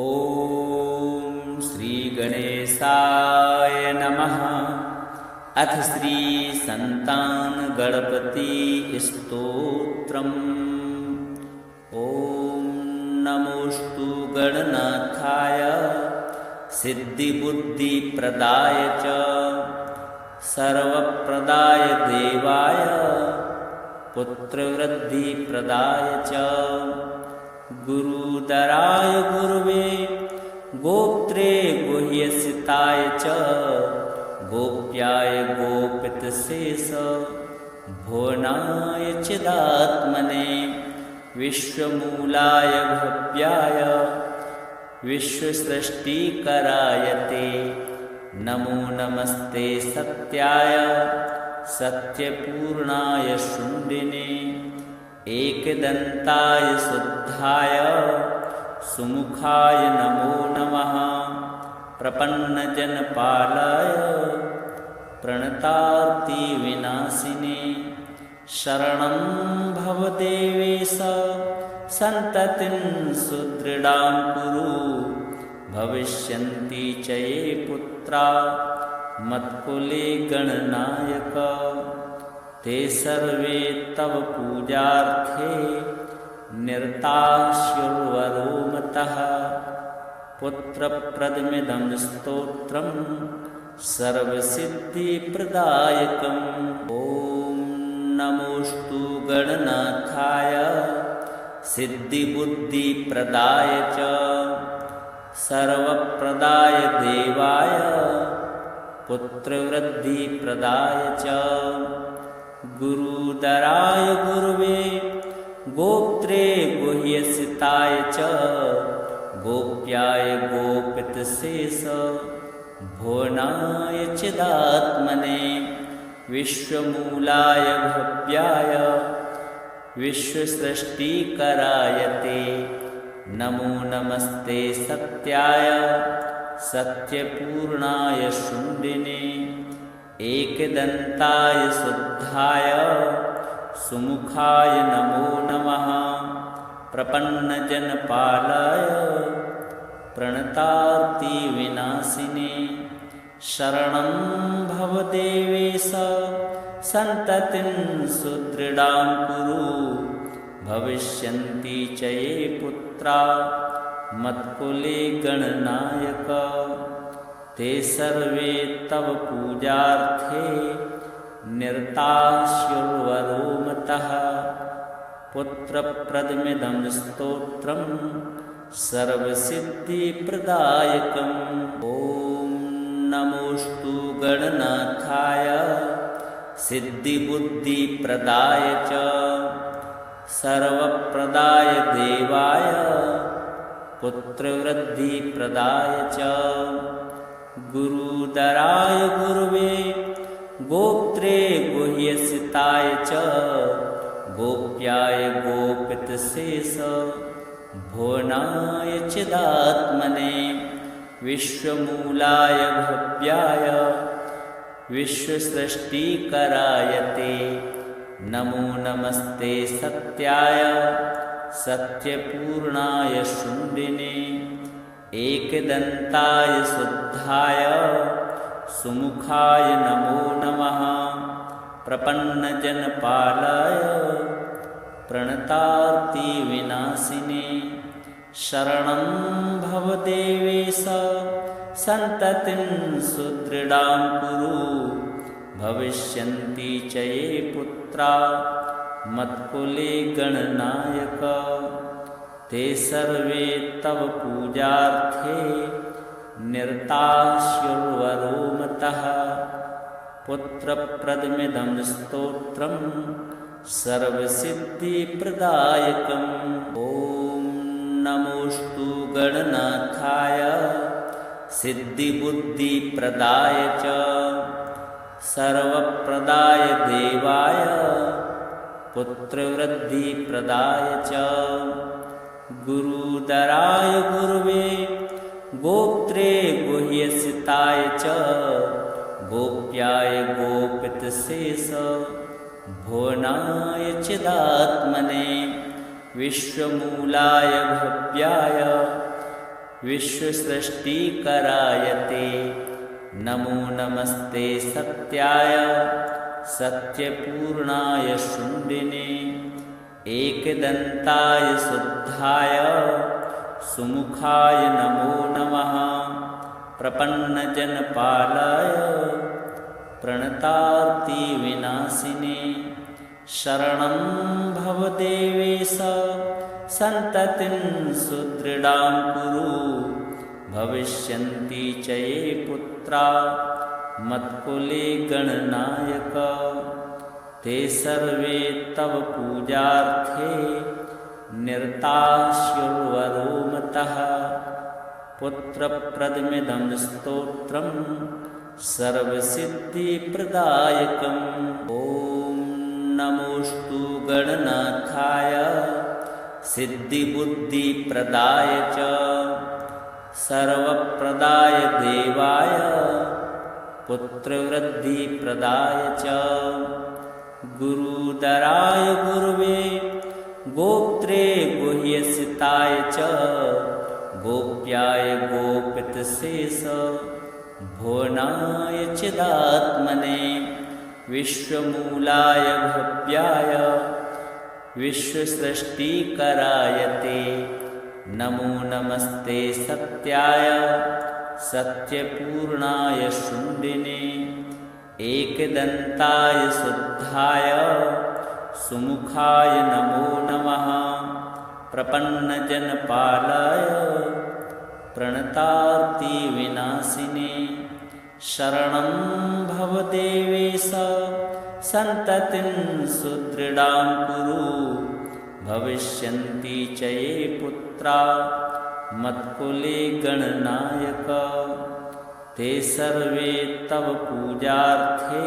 ॐ श्रीगणेशाय नमः। अथ श्रीसन्तानगणपतिस्तोत्रम्। ॐ नमोऽस्तु गणनाथाय सिद्धिबुद्धिप्रदाय च सर्वप्रदाय देवाय पुत्रवृद्धिप्रदाय च गुरुदराय गुरुवे गोप्त्रे गुह्यसिताय च गोप्याय गोपितशेष भुवनाय चिदात्मने विश्वमूलाय भव्याय विश्वसृष्टिकराय ते नमो नमस्ते सत्याय सत्यपूर्णाय शून्यने एकदन्ताय शुद्धाय सुमुखाय नमो नमः। प्रपन्नजनपालाय प्रणतार्तिविनाशिने शरणं भव देवेश सन्ततिं सुदृढां कुरु भविष्यन्ति च ये पुत्रा मत्कुले गणनायक ते सर्वे तव पूजार्थे निरताः मतः। पुत्रप्रदमिदं स्तोत्रं सर्वसिद्धिप्रदायकम्। ॐ नमोऽस्तु गणनाथाय सिद्धिबुद्धिप्रदाय च सर्वप्रदाय देवाय पुत्रवृद्धिप्रदाय च गुरुदराय गुरुवे गोप्त्रे गुह्यसिताय च गोप्याय गोपितशेष भुवनाय चिदात्मने विश्वमूलाय भव्याय विश्वसृष्टिकराय ते नमो नमस्ते सत्याय सत्यपूर्णाय शून्यने एकदन्ताय शुद्धाय सुमुखाय नमो नमः। प्रपन्नजनपालाय प्रणतार्तिविनाशिने शरणं भव देवेश सन्ततिं सुदृढां कुरु भविष्यन्ति च ये पुत्रा मत्कुले गणनायक ते सर्वे तव पूजार्थे निरताः मतः। पुत्रप्रदमिदं स्तोत्रं सर्वसिद्धिप्रदायकम्। ॐ नमोऽस्तु गणनाथाय सिद्धिबुद्धिप्रदाय च सर्वप्रदाय देवाय पुत्रवृद्धिप्रदाय च गुरुदराय गुरुवे गोप्त्रे गुह्यसिताय च गोप्याय गोपितशेष भुवनाय चिदात्मने विश्वमूलाय भव्याय विश्वसृष्टिकराय ते नमो नमस्ते सत्याय सत्यपूर्णाय शून्यने एकदन्ताय शुद्धाय सुमुखाय नमो नमः। प्रपन्नजनपालाय प्रणतार्तिविनाशिने शरणं भव देवेश सन्ततिं सुदृढां कुरु भविष्यन्ति च ये पुत्रा मत्कुले गणनायक ते सर्वे तव पूजार्थे निरताः मतः। पुत्रप्रदमिदं स्तोत्रं सर्वसिद्धिप्रदायकम्। ॐ नमोऽस्तु गणनाथाय सिद्धिबुद्धिप्रदाय च सर्वप्रदाय देवाय पुत्रवृद्धिप्रदाय च गुरुदराय गुरुवे गोप्त्रे गुह्यसिताय च गोप्याय गोपितशेष भुवनाय चिदात्मने विश्वमूलाय भव्याय विश्वसृष्टिकराय ते नमो नमस्ते सत्याय सत्यपूर्णाय शून्डिने एकदन्ताय शुद्धाय सुमुखाय नमो नमः प्रपन्नजनपालाय प्रणतार्तिविनाशिने शरणं भव देवेश सन्ततिं सुदृढां कुरु भविष्यन्ति च ये पुत्रा मत्कुले गणनायक ते सर्वे तव पूजार्थे निरतास्युर्वरो मतः पुत्रप्रदमिदं स्तोत्रं सर्वसिद्धिप्रदायकम् ॐ नमोऽस्तु गणनाथाय सिद्धिबुद्धिप्रदाय च सर्वप्रदाय देवाय पुत्रवृद्धिप्रदाय च गुरुदराय गुरुवे गोप्त्रे गुह्यसिताय च गोप्याय गोपितशेष भुवनाय चिदात्मने विश्वमूलाय भव्याय विश्वसृष्टिकराय ते नमो नमस्ते सत्याय सत्यपूर्णाय शून्डिने एकदन्ताय शुद्धाय सुमुखाय नमो नमः प्रपन्नजनपालाय प्रणतार्तिविनाशिने शरणं भव देवेश सन्ततिं सुदृढां कुरु भविष्यन्ति च ये पुत्रा मत्कुले गणनायक ते सर्वे तव पूजार्थे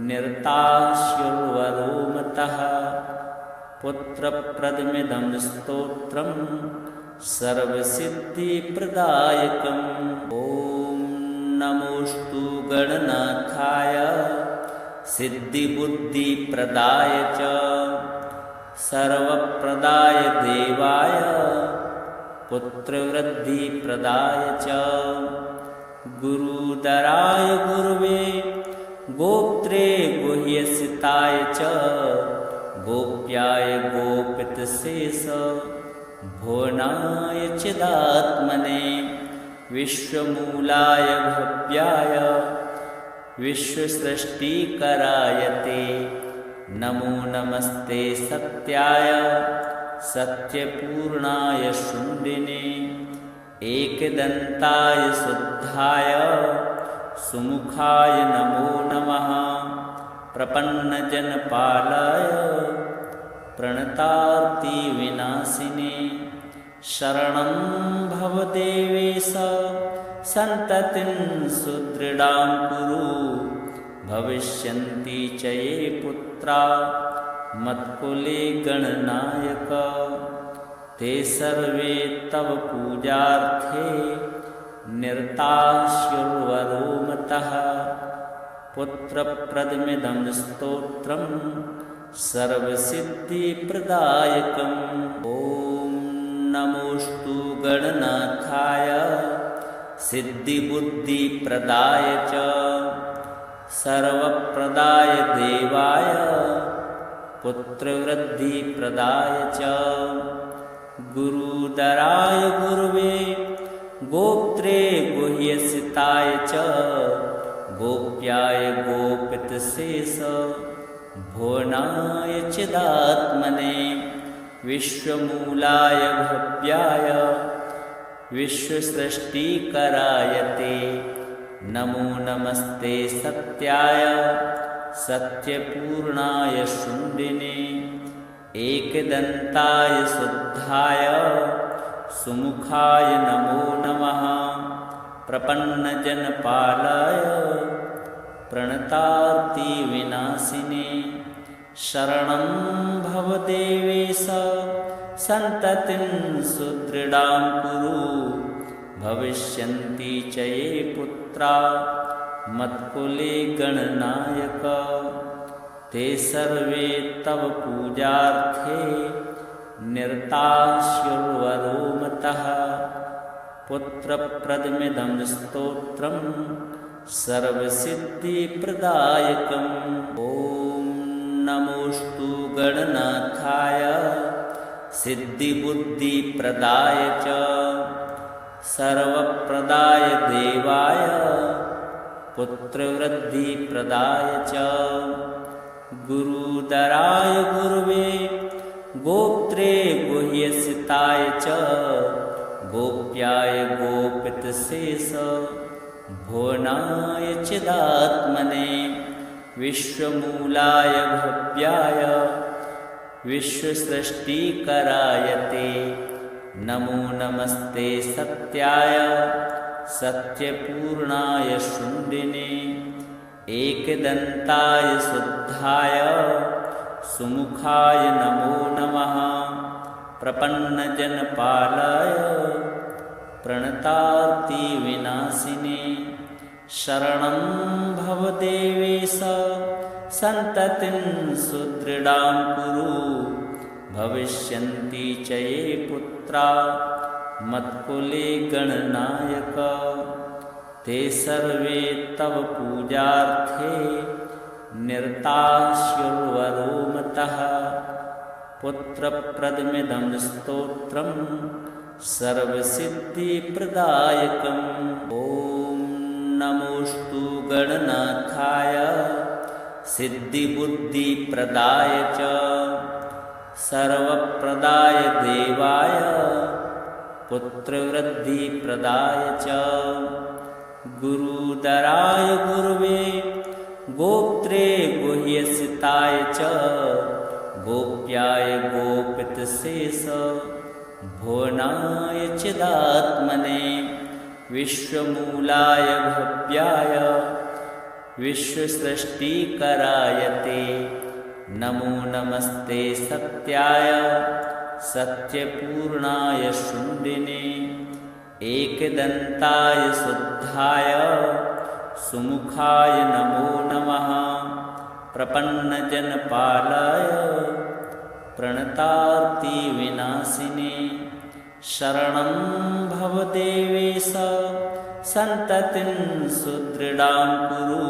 निरतास्युर्वरो मतः पुत्रप्रदमिदं स्तोत्रं सर्वसिद्धिप्रदायकम् ॐ नमोऽस्तु गणनाथाय सिद्धिबुद्धिप्रदाय च सर्वप्रदाय देवाय पुत्रवृद्धिप्रदाय च गुरुदराय गुरुवे गोप्त्रे गुह्यसिताय च गोप्याय गोपितशेष भुवनाय चिदात्मने विश्वमूलाय भव्याय विश्वसृष्टिकराय ते नमो नमस्ते सत्याय सत्यपूर्णाय शून्डिने एकदन्ताय शुद्धाय सुमुखाय नमो नमः प्रपन्नजनपालाय प्रणतार्तिविनाशिने शरणं भव देवेश सन्ततिं सुदृढां कुरु भविष्यन्ति च ये पुत्रा मत्कुले गणनायक ते सर्वे तव पूजार्थे निरतास्युर्वरो मतः पुत्रप्रदमिदं स्तोत्रं सर्वसिद्धिप्रदायकम् ॐ नमोऽस्तु गणनाथाय सिद्धिबुद्धिप्रदाय च सर्वप्रदाय देवाय पुत्रवृद्धिप्रदाय च गुरुदराय गुरुवे गोप्त्रे गुह्यसिताय च गोप्याय गोपितशेष भुवनाय चिदात्मने विश्वमूलाय भव्याय विश्वसृष्टिकराय ते नमो नमस्ते सत्याय सत्यपूर्णाय शून्डिने एकदन्ताय शुद्धाय सुमुखाय नमो नमः प्रपन्नजनपालाय प्रणतार्तिविनाशिने शरणं भव देवेश सन्ततिं सुदृढां कुरु भविष्यन्ति च ये पुत्रा मत्कुले गणनायक ते सर्वे तव पूजार्थे निरतास्युर्वरो मतः पुत्रप्रदमिदं स्तोत्रं सर्वसिद्धिप्रदायकम्। ॐ नमोऽस्तु गणनाथाय सिद्धिबुद्धिप्रदाय च सर्वप्रदाय देवाय पुत्रवृद्धिप्रदाय च गुरुदराय गुरुवे गोप्त्रे गुह्यसिताय च गोप्याय गोपितशेष भुवनाय चिदात्मने विश्वमूलाय भव्याय विश्वसृष्टिकराय ते नमो नमस्ते सत्याय सत्यपूर्णाय शून्यने एकदन्ताय शुद्धाय सुमुखाय नमो नमः प्रपन्नजनपालाय प्रणतार्तिविनाशिने शरणं भवदेवेश सन्ततिं सुदृढां कुरु भविष्यन्ति च ये पुत्रा मत्कुले गणनायक ते सर्वे तव पूजार्थे निरतास्युर्वरोमतः पुत्रप्रदमिदं स्तोत्रं सर्वसिद्धिप्रदायकम्। ॐ नमोऽस्तु गणनाथाय सिद्धिबुद्धिप्रदाय च सर्वप्रदाय देवाय पुत्रवृद्धिप्रदाय च गुरुदराय गुरुवे गोप्त्रे गुह्यसिताय च गोप्याय गोपितशेष भुवनाय चिदात्मने विश्वमूलाय भव्याय विश्वसृष्टिकराय ते नमो नमस्ते सत्याय सत्यपूर्णाय शून्यने एकदन्ताय शुद्धाय सुमुखाय नमो नमः प्रपन्नजनपालाय प्रणतार्तिविनाशिने शरणं भवदेवेश सन्ततिं सुदृढां कुरु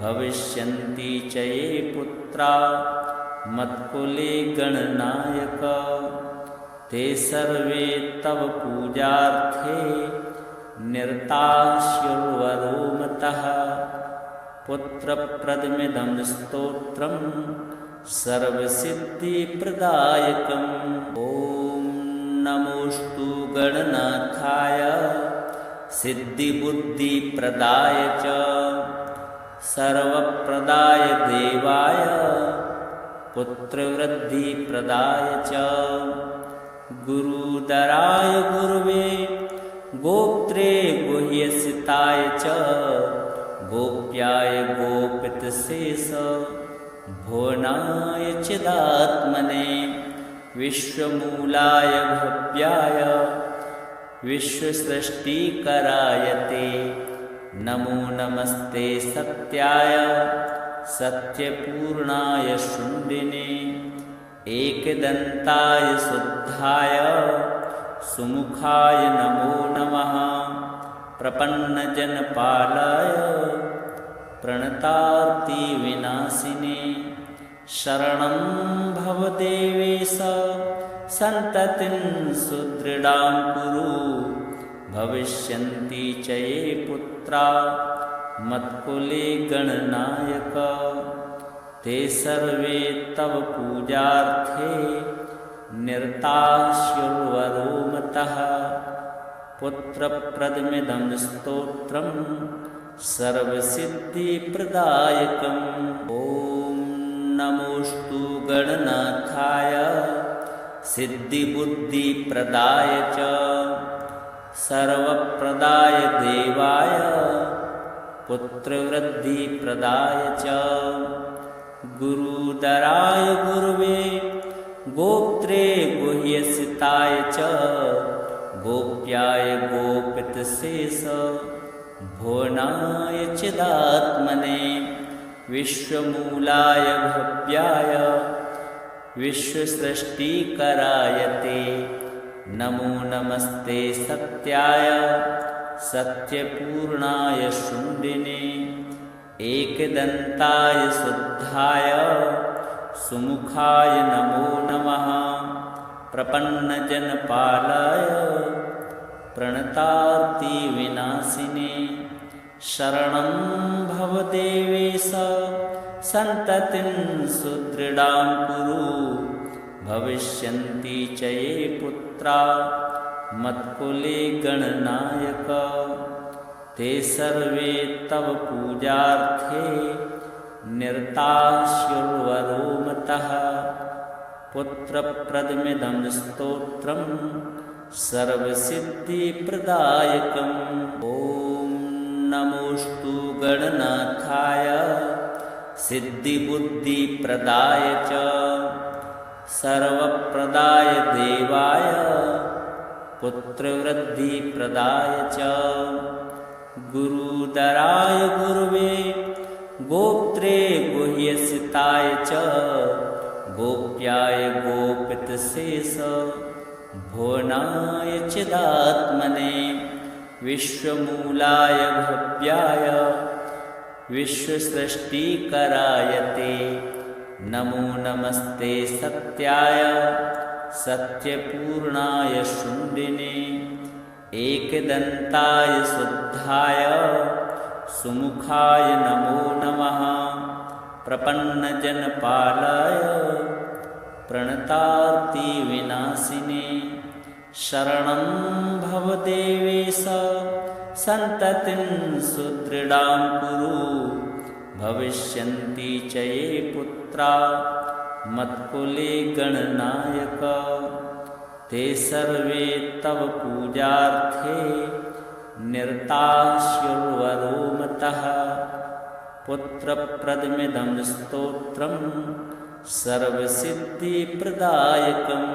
भविष्यन्ति च ये पुत्रा मत्कुले गणनायक ते सर्वे तव पूजार्थे निरतास्युर्वरोमतः पुत्रप्रदमिदं स्तोत्रं सर्वसिद्धिप्रदायकम्। ॐ नमोऽस्तु गणनाथाय सिद्धिबुद्धिप्रदाय च सर्वप्रदाय देवाय पुत्रवृद्धिप्रदाय च गुरुदराय गुरुवे गोप्त्रे गुह्यसिताय च गोप्याय गोपितशेष भुवनाय चिदात्मने विश्वमूलाय भव्याय विश्वसृष्टिकराय ते नमो नमस्ते सत्याय सत्यपूर्णाय शून्यने एकदन्ताय शुद्धाय सुमुखाय नमो नमः प्रपन्नजनपालाय प्रणतार्तिविनाशिने शरणं भवदेवेश सन्ततिं सुदृढां कुरु भविष्यन्ति च ये पुत्रा मत्कुले गणनायक ते सर्वे तव पूजार्थे निरतास्युर्वरोमतः पुत्रप्रदमिदं स्तोत्रं सर्वसिद्धिप्रदायकम्। ॐ नमोऽस्तु गणनाथाय सिद्धिबुद्धिप्रदाय च सर्वप्रदाय देवाय पुत्रवृद्धिप्रदाय च गुरुदराय गुरुवे गोप्त्रे गुह्यसिताय च गोप्याय गोपितशेष भुवनाय चिदात्मने विश्वमूलाय भव्याय विश्वसृष्टिकराय ते नमो नमस्ते सत्याय सत्यपूर्णाय शून्डिने एकदन्ताय शुद्धाय सुमुखाय नमो नमः प्रपन्नजनपालाय प्रणतार्तिविनाशिने शरणं भवदेवेश सन्ततिं सुदृढां कुरु भविष्यन्ति च ये पुत्रा मत्कुले गणनायक ते सर्वे तव पूजार्थे निरताः स्युर्वरो मतः पुत्रप्रदमिदं स्तोत्रं सर्वसिद्धिप्रदायकम् ॐ नमोऽस्तु गणनाथाय सिद्धिबुद्धिप्रदाय च सर्वप्रदाय देवाय पुत्रवृद्धिप्रदाय च गुरुदराय गुरुवे गोप्त्रे गुह्यसिताय च गोप्याय गोपितशेष भुवनाय चिदात्मने विश्वमूलाय भव्याय विश्वसृष्टिकराय ते नमो नमस्ते सत्याय सत्यपूर्णाय शून्डिने एकदन्ताय शुद्धाय सुमुखाय नमो नमः प्रपन्नजनपालाय प्रणतार्तिविनाशिने शरणं भवदेवेश सन्ततिं सुदृढां कुरु भविष्यन्ति च ये पुत्रा मत्कुले गणनायक ते सर्वे तव पूजार्थे निरताः स्युर्वरो मतः पुत्रप्रदमिदं स्तोत्रं सर्वसिद्धिप्रदायकम्